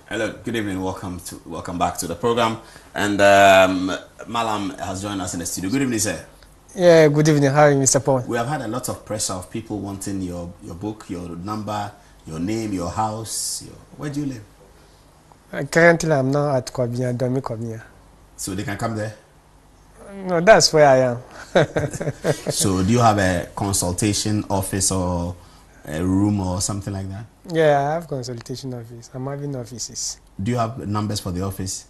Hello, good evening. Welcome back to the program. And Malam has joined us in the studio. Good evening, sir. Yeah, good evening. How are you, Mr. Paul? We have had a lot of pressure of people wanting your book, your number, your name, your house. Where do you live? Currently, I'm now at Kwabia, Domi Kwabia. So they can come there? No, that's where I am. So do you have a consultation office or a room or something like that? Yeah, I have consultation office. I'm having offices. Do you have numbers for the office?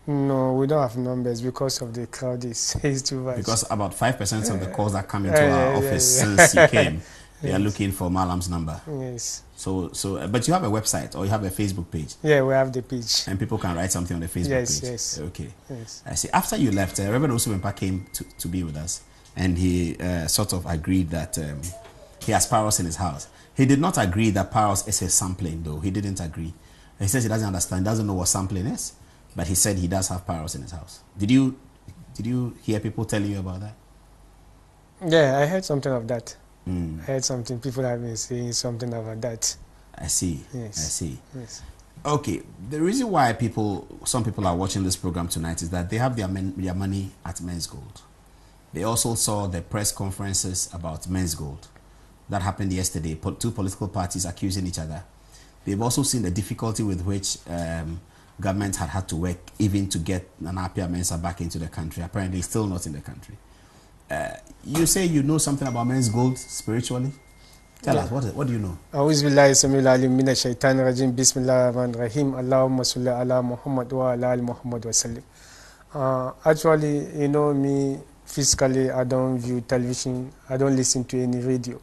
No, we don't have numbers because of the crowd is too much. Because about 5% of the calls that come into our office since you came, they are looking for Malam's number. Yes. So, but you have a website or you have a Facebook page? Yeah, we have the page. And people can write something on the Facebook page? Yes. Okay. Yes. I see. After you left, Reverend Osubempa came to be with us, and he sort of agreed that he has parrots in his house. He did not agree that parrots is a sampling, though. He didn't agree. He says he doesn't understand, doesn't know what sampling is, but he said he does have parrots in his house. Did you hear people telling you about that? Yeah, I heard something of that. I heard something. People have been saying something about that. I see. Yes. I see. Yes. Okay. The reason why some people are watching this program tonight is that they have their money at Men's Gold. They also saw the press conferences about Men's Gold that happened yesterday. Two political parties accusing each other. They've also seen the difficulty with which government had to work even to get Nana Appiah Mensah back into the country. Apparently, still not in the country. You say you know something about Men's Gold spiritually? Tell us, what do you know? أعوذ بالله السميع العليم من الشيطان الرجيم بسم الله الرحمن الرحيم اللهم صل على محمد وعلى آل محمد وسلم. Actually, you know me, physically, I don't view television, I don't listen to any radio.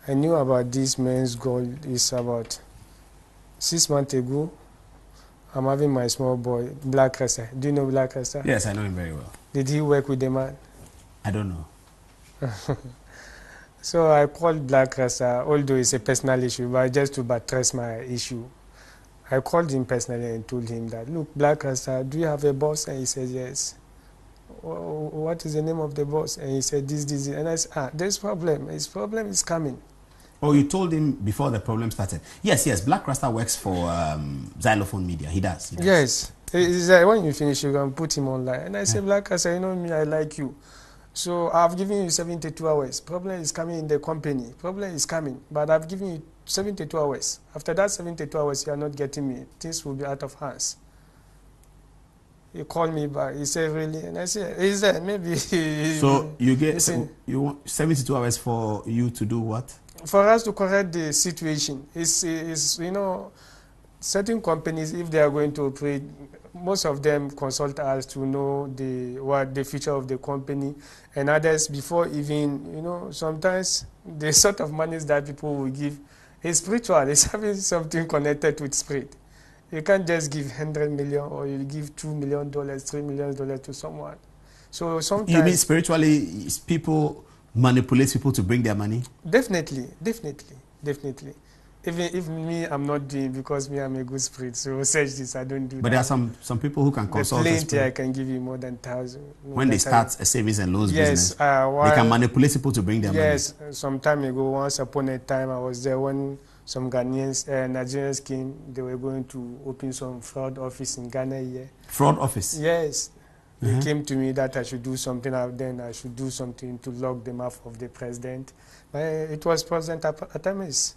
I knew about this Men's Gold is about 6 months ago. I'm having my small boy, Black Rasta. Do you know Black Rasta? Yes, I know him very well. Did he work with the man? I don't know. So I called Black Rasta, although it's a personal issue, but just to buttress my issue. I called him personally and told him that, look, Black Rasta, do you have a boss? And he said, yes. What is the name of the boss? And he said, this. And I said, there's problem. His problem is coming. Oh, you told him before the problem started? Yes, Black Rasta works for Xylophone Media. He does. Yes. He said, when you finish, you can put him online. And I said, Black Rasta, you know me, I like you. So I've given you 72 hours. Problem is coming in the company. Problem is coming. But I've given you 72 hours. After that 72 hours, you are not getting me. Things will be out of hands. He called me back. He said, really? And I said, he said, maybe. So you want 72 hours for you to do what? For us to correct the situation. It's you know, certain companies, if they are going to operate, most of them consult us to know what the future of the company, and others before even, you know, sometimes the sort of monies that people will give is spiritual. It's having something connected with spirit. You can't just give 100 million or you give $2 million, $3 million to someone. So sometimes you mean spiritually, people manipulate people to bring their money? Definitely. Even if me, I'm not doing, because me, I'm a good spirit. So search this, I don't do that. But there are some people who can consult the plenty, I can give you more than 1,000. When they start a savings and loans business, they can manipulate people to bring their money. Yes, some time ago, once upon a time, I was there when some Ghanaians, Nigerians came. They were going to open some fraud office in Ghana here. Fraud office? Yes. They came to me that I should do something, then I should do something to lock them off of the president. But it was President Atamis.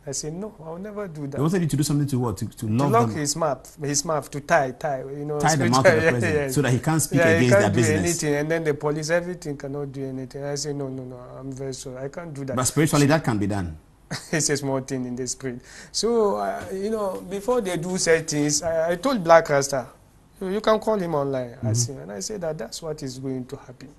I said, no, I will never do that. They wanted you to do something to what? To lock his mouth, to tie, you know. Tie the mouth of the president so that he can't speak against their business. He can't do anything, and then the police, everything cannot do anything. I said, no, I'm very sorry, I can't do that. But spiritually, that can be done. It's a small thing in the spirit. So, you know, before they do certain things, I told Black Rasta, you can call him online, and I said that's what is going to happen.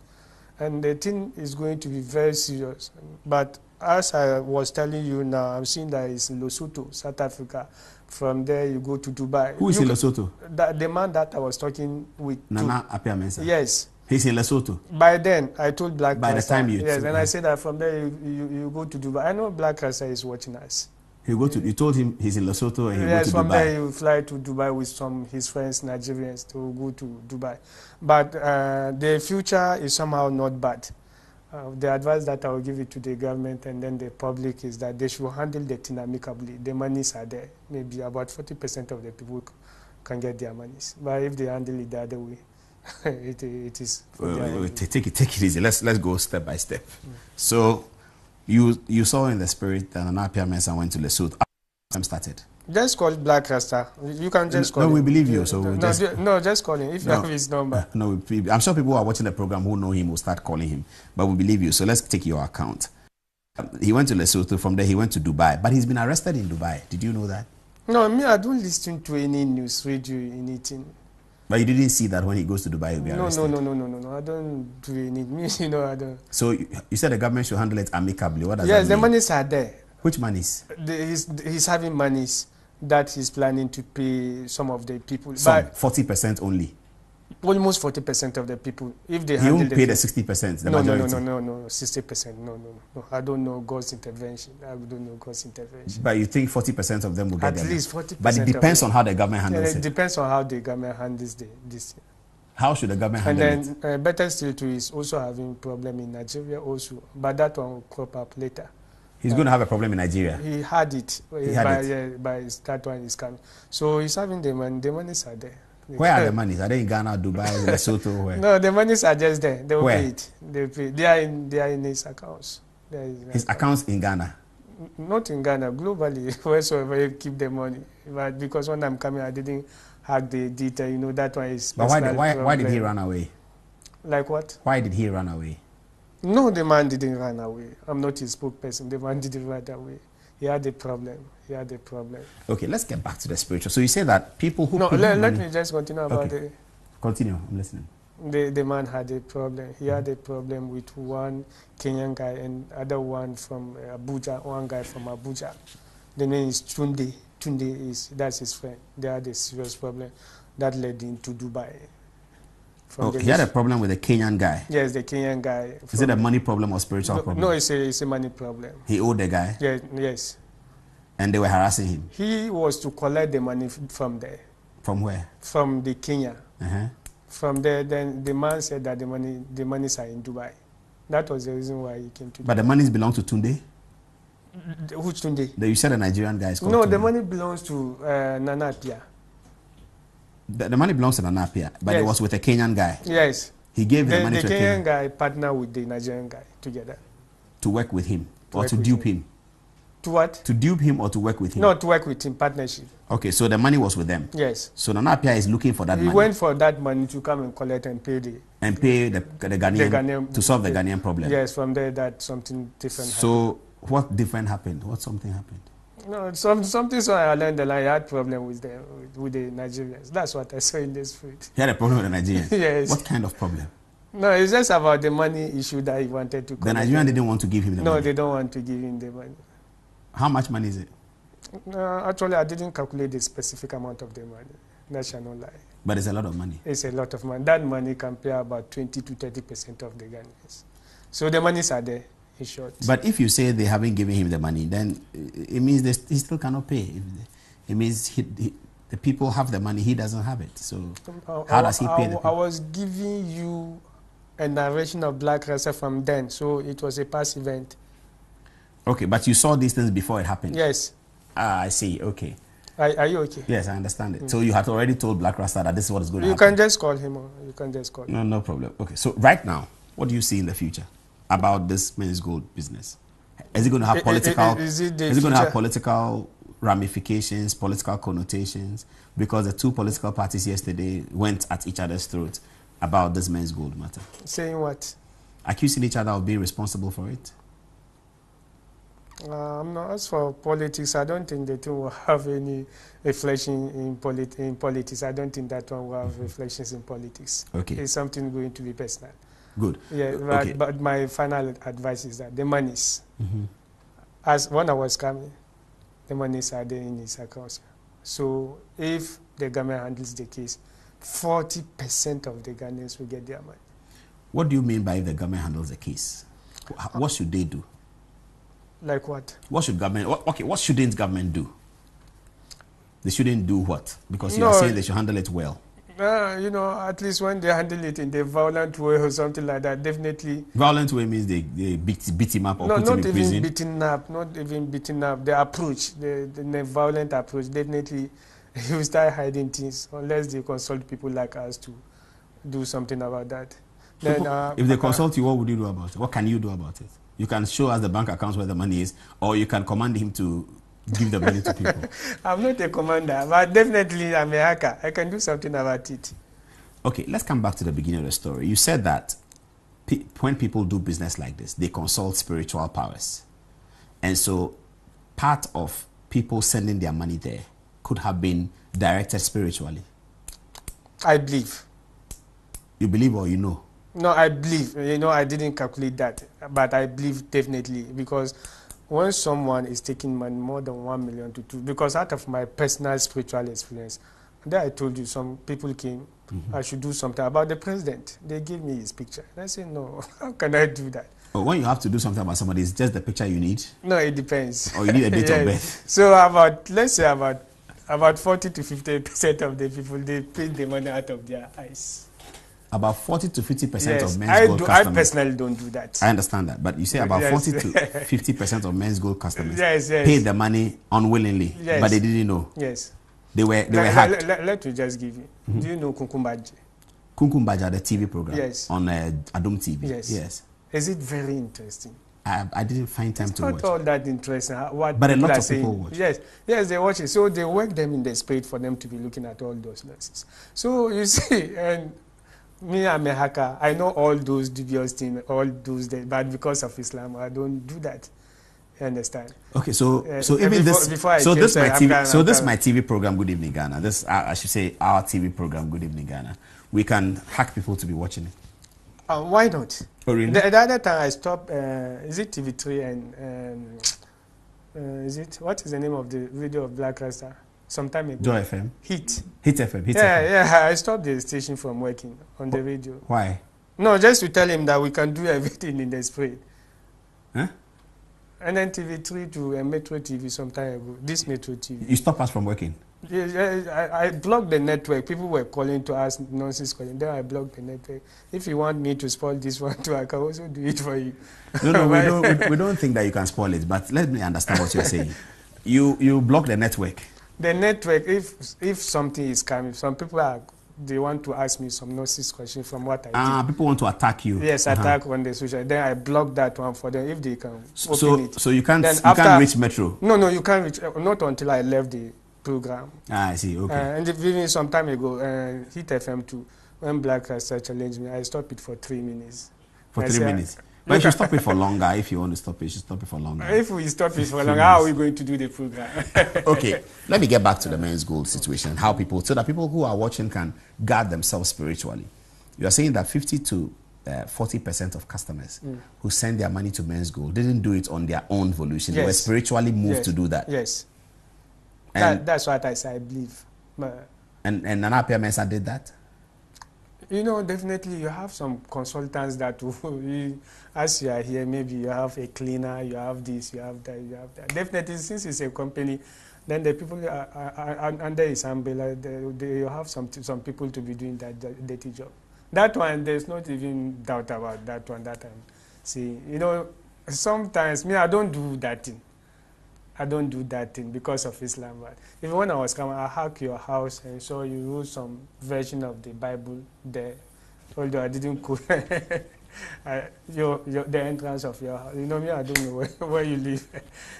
And the thing is going to be very serious. But as I was telling you now, I'm seeing that it's in Lesotho, South Africa. From there, you go to Dubai. Who is in Lesotho? The man that I was talking with. Nana Appiah Mensah? Yes. He's in Lesotho? By then, I told Black By Rasta. The time you... Yes, and I said that from there, you go to Dubai. I know Black Rasta is watching us. You told him he's in Lesotho and he go to Dubai? Yes, from there he will fly to Dubai with his friends, Nigerians, to go to Dubai. But the future is somehow not bad. The advice that I will give it to the government and then the public is that they should handle the thing amicably. The monies are there. Maybe about 40% of the people can get their monies. But if they handle it the other way, it is. Take it easy. Let's go step by step. So you saw in the spirit that an Apia Mensah went to Lesotho. Time started. Just call Black Rasta. You can just call him. No, we believe you. So just call him if you have his number. No, I'm sure people who are watching the program who know him will start calling him. But we believe you. So let's take your account. He went to Lesotho. From there, he went to Dubai. But he's been arrested in Dubai. Did you know that? No, me, I don't listen to any news, radio, anything. But you didn't see that when he goes to Dubai, he'll be arrested? No. I don't do anything. I don't. So you said the government should handle it amicably. What does that Yes, mean? the monies are there. Which monies? He's having monies that he's planning to pay some of the people. Some, 40% only. Almost 40% of the people. If they he won't pay the 60%. The majority. No, 60%. No. I don't know God's intervention. But you think 40% of them will get at least 40%. But it depends on how the government handles it. It depends on how the government handles this. How should the government handle it? And then better still too is also having problem in Nigeria also, but that one will crop up later. He's going to have a problem in Nigeria. He had it. By that one is coming. So he's having the money. The monies are there. Where are the monies? Are they in Ghana, Dubai, Lesotho? Where? No, the monies are just there. They will where? pay it. They are in his accounts. His accounts in Ghana? Not in Ghana, globally, wheresoever you keep the money. But because when I'm coming, I didn't have the detail. You know, that one is. But why did he run away? Like what? Why did he run away? No, the man didn't run away. I'm not his spokesperson. The man didn't run away. He had a problem. Okay, let's get back to the spiritual. So you say that people who... No, let me just continue about it. Continue, I'm listening. The man had a problem. He had a problem with one Kenyan guy and other one from Abuja, one guy from Abuja. The name is Tunde. That's his friend. They had a serious problem that led him to Dubai. He had a problem with a Kenyan guy? Yes, the Kenyan guy. Is it a money problem or spiritual problem? No, it's a money problem. He owed the guy? Yes. And they were harassing him? He was to collect the money from there. From where? From the Kenya. Uh-huh. From there, then the man said that the monies are in Dubai. That was the reason why he came to Dubai. But the monies belong to Tunde? Which Tunde? You said the Nigerian guy is called No, Tunde. the money belongs to Nana Apia. The money belongs to Nana Apia, but yes. It was with a Kenyan guy? Yes. He gave the money to a Kenyan guy partnered with the Nigerian guy together. To work with him? Or to dupe him? To what? To dupe him or to work with him? No, to work with him, partnership. Okay, so the money was with them? Yes. So Nana Apia is looking for that money? He went for that money to come and collect and pay the Ghanaian, to solve the Ghanaian problem? Yes, from there that something different happened. So what different happened? What something happened? No, something so I learned that I had problem with the Nigerians. That's what I saw in the spirit. He had a problem with the Nigerians? Yes. What kind of problem? No, it's just about the money issue that he wanted to collect. The Nigerian didn't want to give him the money? No, they don't want to give him the money. How much money is it? Actually, I didn't calculate the specific amount of the money. That shall not lie. But it's a lot of money. It's a lot of money. That money can pay about 20 to 30% of the Ghanaians. So the monies are there, in short. But if you say they haven't given him the money, then it means he still cannot pay. It means the people have the money, he doesn't have it. So how does he pay the people? I was giving you a narration of Black Rasta from then, so it was a past event. Okay, but you saw these things before it happened? Yes. Ah, I see, okay. Are you okay? Yes, I understand it. So you had already told Black Rasta that this is what is going to happen? You can just call him. You can just call him. No problem. Okay, so right now, what do you see in the future about this men's gold business? Is it going to have political? Is it going to have political ramifications, political connotations? Because the two political parties yesterday went at each other's throats about this men's gold matter. Saying what? Accusing each other of being responsible for it. No, as for politics, I don't think the two will have any reflection in politics. I don't think that one will have reflections in politics. Okay. It's something going to be personal. Good. Yeah, okay. But my final advice is that the monies, as when I was coming, the monies are there in his accounts. So if the government handles the case, 40% of the Ghanaians will get their money. What do you mean by if the government handles the case? What should they do? Like what? What should government? What shouldn't government do? They shouldn't do what? Because you are saying they should handle it well. You know, at least when they handle it in the violent way or something like that, definitely. Violent way means they beat him up or No, put him not in even prison? beating up, not even beating up. The approach, the violent approach, definitely you start hiding things unless they consult people like us to do something about that. Then, If they consult you, what would you do about it? What can you do about it? You can show us the bank accounts where the money is, or you can command him to give the money to people. I'm not a commander, but definitely I'm a hacker. I can do something about it. Okay, let's come back to the beginning of the story. You said that when people do business like this, they consult spiritual powers. And so part of people sending their money there could have been directed spiritually. I believe. You believe or you know? No, I believe. You know, I didn't calculate that, but I believe definitely, because when someone is taking money more than 1 million to 2, because out of my personal spiritual experience, then I told you some people came, I should do something about the president. They gave me his picture. And I said, no, how can I do that? But when you have to do something about somebody, it's just the picture you need? No, it depends. Or you need a date of birth? So let's say about 40 to 50% of the people, they pay the money out of their eyes. About 40 to 50% Yes, of men's gold customers. I personally don't do that. I understand that, but you say about 40 to 50% of men's gold customers paid the money unwillingly, but they didn't know. Yes. They were hacked. Let me just give you. Do you know Kunkumbaji? Kunkumbaja, the TV program? Yes. On Adum TV? Yes. Is it very interesting? I didn't find time to watch. It's not all that interesting. But a lot of people watch. Yes, they watch it. So they work them in the spirit for them to be looking at all those nonsense. So you see, and me, I'm a hacker. I know all those dubious things, all those, but because of Islam, I don't do that. You understand? Okay, so even this, this my TV program, Good Evening Ghana. This I should say our TV program, Good Evening Ghana. We can hack people to be watching it. Why not? Oh, really? The other time I stopped. Is it TV3 and is it, what is the name of the radio of Black Rasta? Some time ago. Joy FM. Hit FM. Yeah. I stopped the station from working on the radio. Why? No, just to tell him that we can do everything in the spirit. Huh? And then TV3 to Metro TV some time ago. This Metro TV. You stopped us from working? Yeah, I blocked the network. People were calling to ask nonsense questions. Then I blocked the network. If you want me to spoil this one too, I can also do it for you. No, we don't think that you can spoil it. But let me understand what you're saying. You block the network. The network. If something is coming, some people they want to ask me some nonsense questions from what I did. People want to attack you. Yes, attack on the social. Then I block that one for them if they can open it. So you can't reach Metro. No, you can't reach. Not until I left the program. I see. Okay. And even some time ago, Hit FM too, when Black Rasta challenged me, I stopped it for 3 minutes. For 3 minutes. But if you stop it for longer, if you want to stop it, you should stop it for longer. If we stop it for longer, how are we going to do the program? Okay, let me get back to the men's gold situation. How people, so that people who are watching can guard themselves spiritually. You are saying that 50 to 40% of customers who send their money to men's gold didn't do it on their own volition. Yes. They were spiritually moved to do that. Yes. That's what I say, I believe. And Nana Apia Mensah did that? You know, definitely you have some consultants that as you are here, maybe you have a cleaner, you have this, you have that, you have that. Definitely, since it's a company, then the people are under its umbrella, they have some people to be doing that dirty job. That one, there's not even doubt about that one. That I'm seeing. You know, sometimes, I don't do that thing. I don't do that thing because of Islam. But even when I was coming, I hacked your house and saw you wrote some version of the Bible there. Although I didn't the entrance of your house. You know me, I don't know where you live.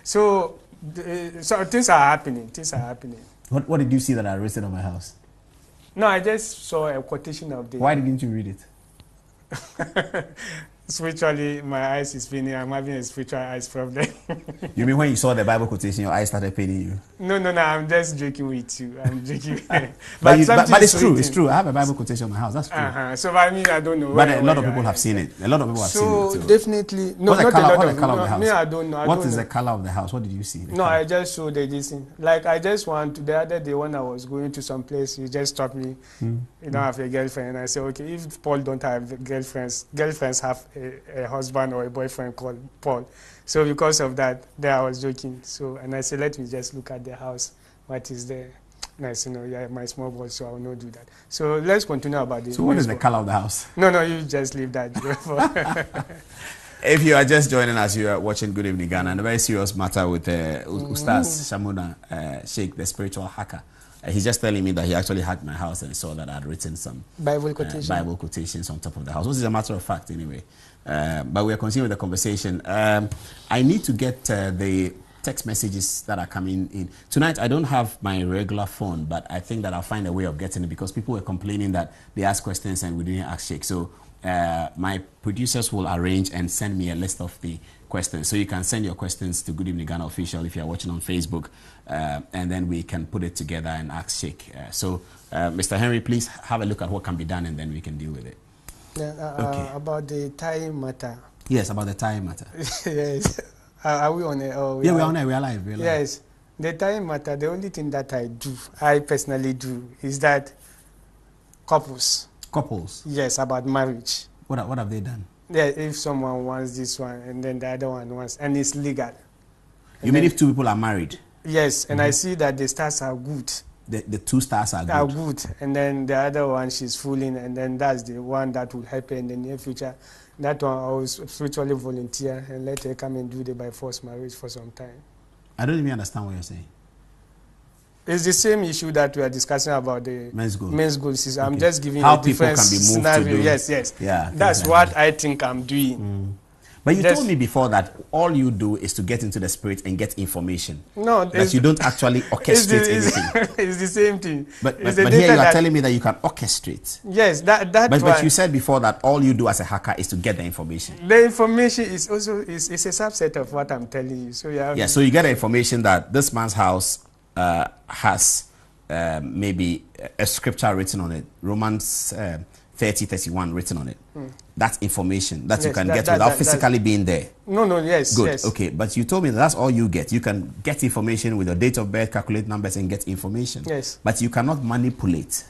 So things are happening. Things are happening. What did you see that I wrote on my house? No, I just saw a quotation of the... Why didn't you read it? Spiritually, my eyes is spinning. I'm having a spiritual eyes problem. You mean when you saw the Bible quotation, your eyes started paining you? No. I'm just joking with you. I'm joking. but it's true. It's true. I have a Bible quotation in my house. That's true. So I don't know. But a lot of people have seen it. A lot of people have seen it too. So definitely, no. What's the color of the house? I don't know. What is the color of the house? What did you see? No, I just showed this thing. Like I just want to. The other day when I was going to some place, you just stopped me. You don't have a girlfriend, and I said, okay, if Paul don't have girlfriends have a husband or a boyfriend called Paul. So because of that, there I was joking. So and I said, let me just look at the house, what is there. Nice, yeah, my small boy, so I will not do that. So let's continue about this. So what is the color of the house? No, you just leave that. If you are just joining us, you are watching Good Evening Ghana, and a very serious matter with Ustaz Shamuna, Sheikh, the spiritual hacker. He's just telling me that he actually hacked my house and saw that I'd written some Bible quotations on top of the house, which is a matter of fact anyway. But we are continuing the conversation. I need to get the text messages that are coming in. Tonight, I don't have my regular phone, but I think that I'll find a way of getting it because people were complaining that they asked questions and we didn't ask Sheikh. So my producers will arrange and send me a list of the questions. So you can send your questions to Good Evening Ghana Official if you're watching on Facebook, and then we can put it together and ask Sheikh. So Mr. Henry, please have a look at what can be done and then we can deal with it. Okay. About the time matter. Yes, about the time matter. Yes. Are we on it? Oh, yeah, we're on it. We're live. Yes. The time matter, the only thing that I personally do, is that couples. Couples? Yes, about marriage. What have they done? Yeah, if someone wants this one and then the other one wants, and it's legal. You mean if two people are married? Yes, and I see that the stars are good. The two stars are good? Are good, and then the other one she's fooling, and then that's the one that will happen in the near future. That one I will spiritually volunteer and let her come and do the by force marriage for some time. I don't even understand what you're saying. It's the same issue that we are discussing about the men's goal system. Okay. I'm just giving how a different people can be moved scenario. To do. Yes. Yeah, that's like what I think I'm doing. But you told me before that all you do is to get into the spirit and get information. No, that you don't actually orchestrate anything. It's the same thing. But here you are telling me that you can orchestrate. Yes, but you said before that all you do as a hacker is to get the information. The information is also is a subset of what I'm telling you. So so you get the information that this man's house has maybe a scripture written on it, Romans 30:31 written on it. That's information that you can get without physically being there. No, yes. Good, yes. Okay, but you told me that's all you get. You can get information with your date of birth, calculate numbers, and get information. Yes. But you cannot manipulate.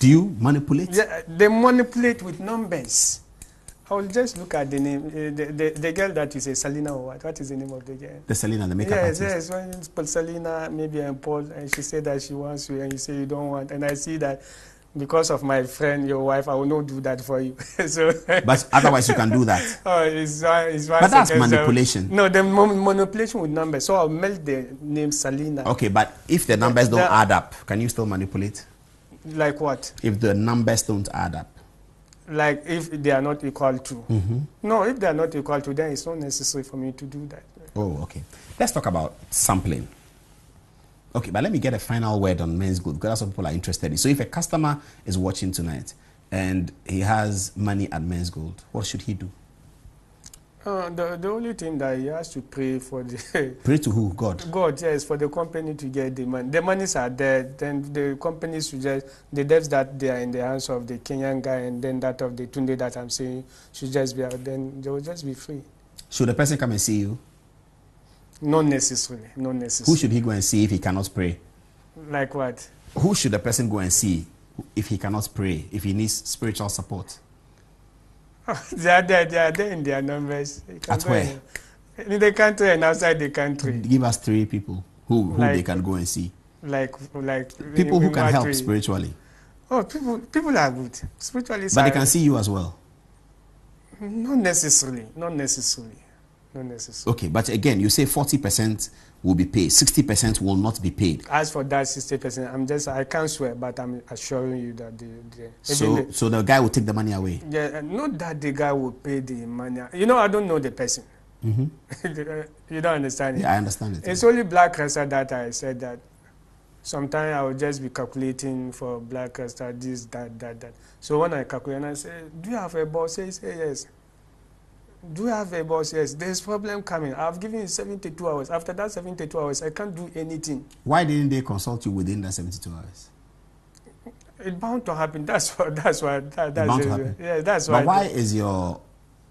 Do you manipulate? Yeah, they manipulate with numbers. I will just look at the name. The girl that you say, Selena or what? What is the name of the girl? The Selena, the makeup artist. Yes, when it's Paul Selena, maybe I'm Paul, and she said that she wants you, and you say you don't want. And I see that because of my friend, your wife, I will not do that for you. So, but otherwise you can do that. Oh, it's but that's manipulation. No, the manipulation with numbers. So I'll melt the name Selena. Okay, but if the numbers don't add up, can you still manipulate? Like what? If the numbers don't add up. Like if they are not equal to. No, if they are not equal to, then it's not necessary for me to do that. Oh, okay. Let's talk about sampling. Okay, but let me get a final word on men's good because that's what people are interested in. So if a customer is watching tonight and he has money at Men's Gold, what should he do? The only thing that he has to pray for the... Pray to who? God? God, yes, for the company to get the money. The monies are there, then the companies should just... The debts that they are in the hands of the Kenyan guy and then that of the Tunde that I'm saying should just be out, then they will just be free. Should the person come and see you? Not necessarily, not necessarily. Who should he go and see if he cannot pray? Like what? Who should the person go and see if he cannot pray, if he needs spiritual support? They are there in their numbers. At where? In the country and outside the country. Give us 3 people who they can go and see. Like people who can help spiritually. Oh, people are good. Spiritually. But they can see you as well. Not necessarily. Not necessarily. Not necessarily. Okay, but again, you say 40% will be paid, 60% will not be paid. As for that 60%, I can't swear, but I'm assuring you that so the guy will take the money away. Yeah, not that the guy will pay the money. You know, I don't know the person. You don't understand it. Yeah, I understand it. It's only Black Rasta that I said that. Sometimes I will just be calculating for Black Rasta this, that. So when I calculate, and I say, "Do you have a boss?" He say yes. Do you have a boss? Yes. There's problem coming. I've given you 72 hours. After that 72 hours, I can't do anything. Why didn't they consult you within that 72 hours? It's bound to happen. That's why. Bound to happen. Yeah, that's why. But why is your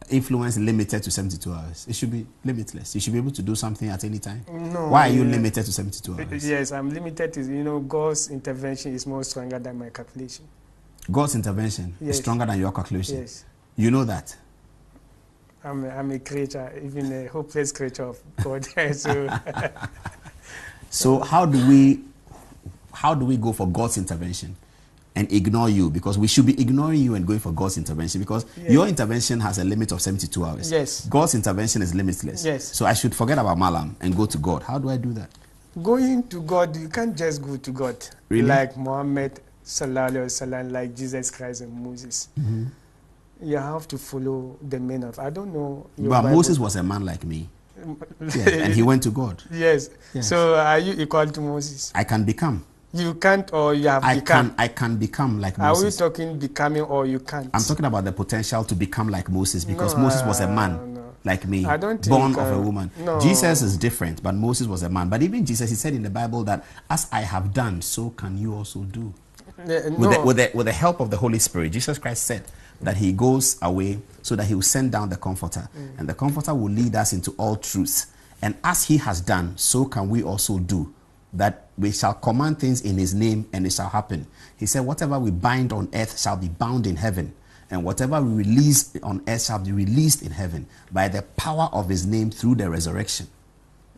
influence limited to 72 hours? It should be limitless. You should be able to do something at any time. No. Why are you limited to 72 hours? Yes, I'm limited to, God's intervention is more stronger than my calculation. God's intervention is stronger than your calculation? Yes. You know that? I'm a creature, even a hopeless creature of God. So how how do we go for God's intervention and ignore you? Because we should be ignoring you and going for God's intervention, because your intervention has a limit of 72 hours. Yes. God's intervention is limitless. Yes. So I should forget about Malam and go to God. How do I do that? Going to God, you can't just go to God. Really? Like Muhammad, sallallahu alaihi wasallam, like Jesus Christ and Moses. You have to follow the men of, I don't know. But Moses was a man like me. Yes, and he went to God. Yes. Yes. So are you equal to Moses? I can become. You can't, or you have become? I can become like Are Moses. we talking becoming, or you can't? I'm talking about the potential to become like Moses, because Moses was a man like me, I don't think, born of a woman. no. Jesus is different, but Moses was a man. But even Jesus, he said in the Bible that as I have done, so can you also do. No. With the help of the Holy Spirit, Jesus Christ said that he goes away so that he will send down the Comforter. And the Comforter will lead us into all truth. And as he has done, so can we also do. That we shall command things in his name, and it shall happen. He said, whatever we bind on earth shall be bound in heaven, and whatever we release on earth shall be released in heaven, by the power of his name through the resurrection.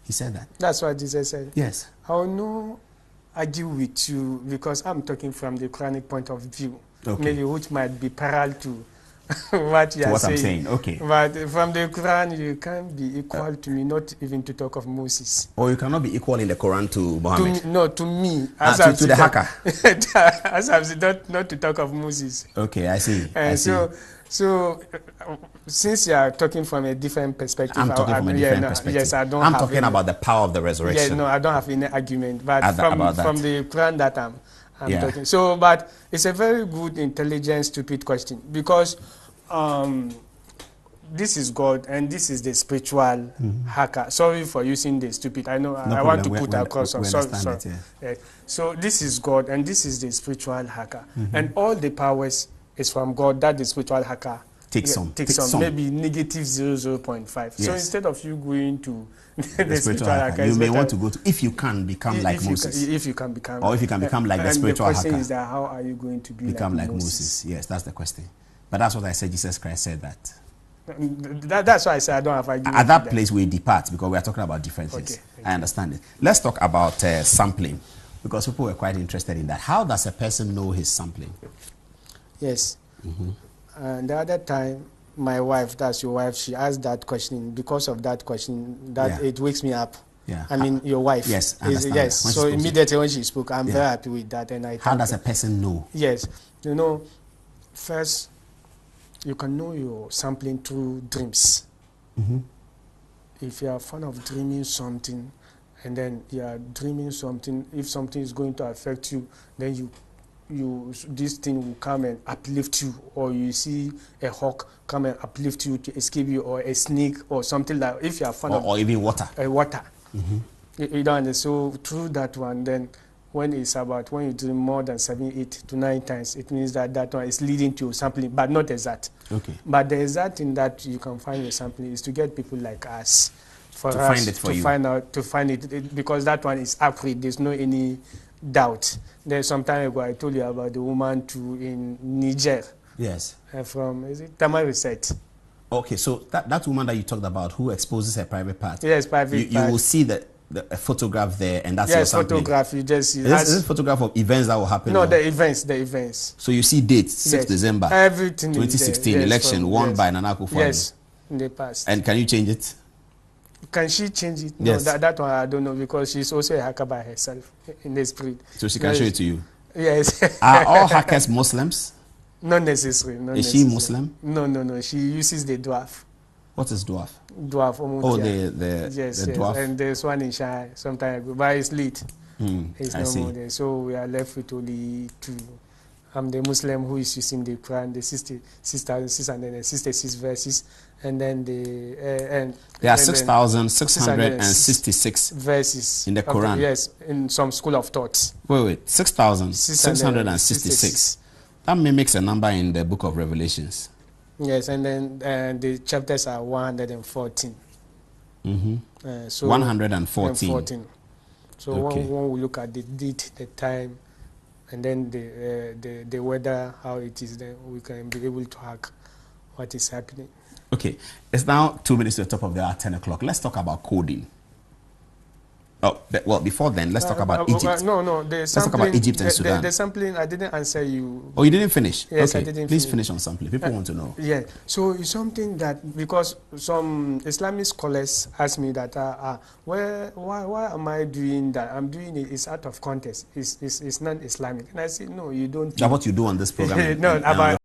He said that. That's what Jesus said. Yes. I will not argue with you, because I'm talking from the Quranic point of view. Okay. Maybe which might be parallel to what you are What saying. I'm saying, okay. But from the Quran, you can't be equal to me, not even to talk of Moses. Or you cannot be equal in the Quran to Muhammad. To me. To the hacker. As I've said, not to talk of Moses. Okay, I see. So, since you are talking from a different perspective, I'm talking from a different perspective. Yes, I'm talking about the power of the resurrection. Yes, no, I don't have any argument. But from the Quran that I'm talking. So, but it's a very good, intelligent, stupid question, because this is God and this is the spiritual hacker. Sorry for using the stupid. I know I want to put across. Sorry. Yeah. So this is God and this is the spiritual hacker, and all the powers is from God that the spiritual hacker takes some, maybe negative 0.5. Yes. So instead of you going to the spiritual hacker, you may want to go to, if you can become like Moses. If you can become, or if you can become like the spiritual hacker. The question is that how are you going to become like Moses? Yes, that's the question. But that's what I said. Jesus Christ said that. That's why I said I don't have argument. At that place we depart, because we are talking about different things. Okay, I understand it. Let's talk about sampling, because people were quite interested in that. How does a person know his sampling? Yes. And the other time, my wife, that's your wife, she asked that question. Because of that question, that it wakes me up. Yeah. I mean, your wife. Yes, I understand. Yes. So immediately when she spoke, I'm very happy with that. And how does a person know? Yes. You know, first, you can know your sampling through dreams. If you are a fan of dreaming something, and then you are dreaming something, if something is going to affect you, then this thing will come and uplift you, or you see a hawk come and uplift you to escape you, or a snake or something like. If you are fan of, or even water. Water. You don't understand. So through that one, then when you dream more than 7, 8 to 9 times, it means that one is leading to sampling, but not exact. Okay. But the exact thing that you can find your sampling is to get people like us, to find it, because that one is accurate. There's no any doubt. There's some time ago I told you about the woman in Niger. Yes. From, is it Tamari Reset? Okay, so that woman that you talked about who exposes her private part. Yes, private part. You will see the photograph there, and that's your sampling. Photograph. You just see. Is this photograph of events that will happen? No, the events. So you see dates, 6th December, everything 2016 election won by Nana Akufo-Addo. Yes, in the past. And can you change it? Can she change it? Yes. No, that one I don't know, because she's also a hacker by herself in the spirit. So she can show it to you? Yes. Are all hackers Muslims? Not necessary. Is she Muslim? No. She uses the dwarf. What is dwarf? Dwarf. Oh, the dwarf. And there's one in Shanghai some time ago, but it's late. It's I no see. more there. So we are left with only 2. I'm the Muslim who is using the Quran, the 666 verses, and then there are 6,666 verses in the Quran. Yes, in some school of thoughts. Wait, 6,666. That mimics a number in the book of Revelations. Yes, and then the chapters are 114. So 114. So when we look at the date, the time, and then the weather, how it is, then we can be able to hack what is happening. Okay, it's now 2 minutes to the top of the hour, 10 o'clock. Let's talk about coding. Oh, well, before then, let's talk about Egypt. No, the Let's talk sampling, about Egypt and Sudan. The sampling, I didn't answer you. Oh, you didn't finish? Yes, okay. I didn't Please finish on sampling. People want to know. Yeah, so it's something that, because some Islamic scholars ask me that, why am I doing that? I'm doing it, it's out of context. It's non-Islamic. And I say, no, you don't. That's what you do on this program. No, about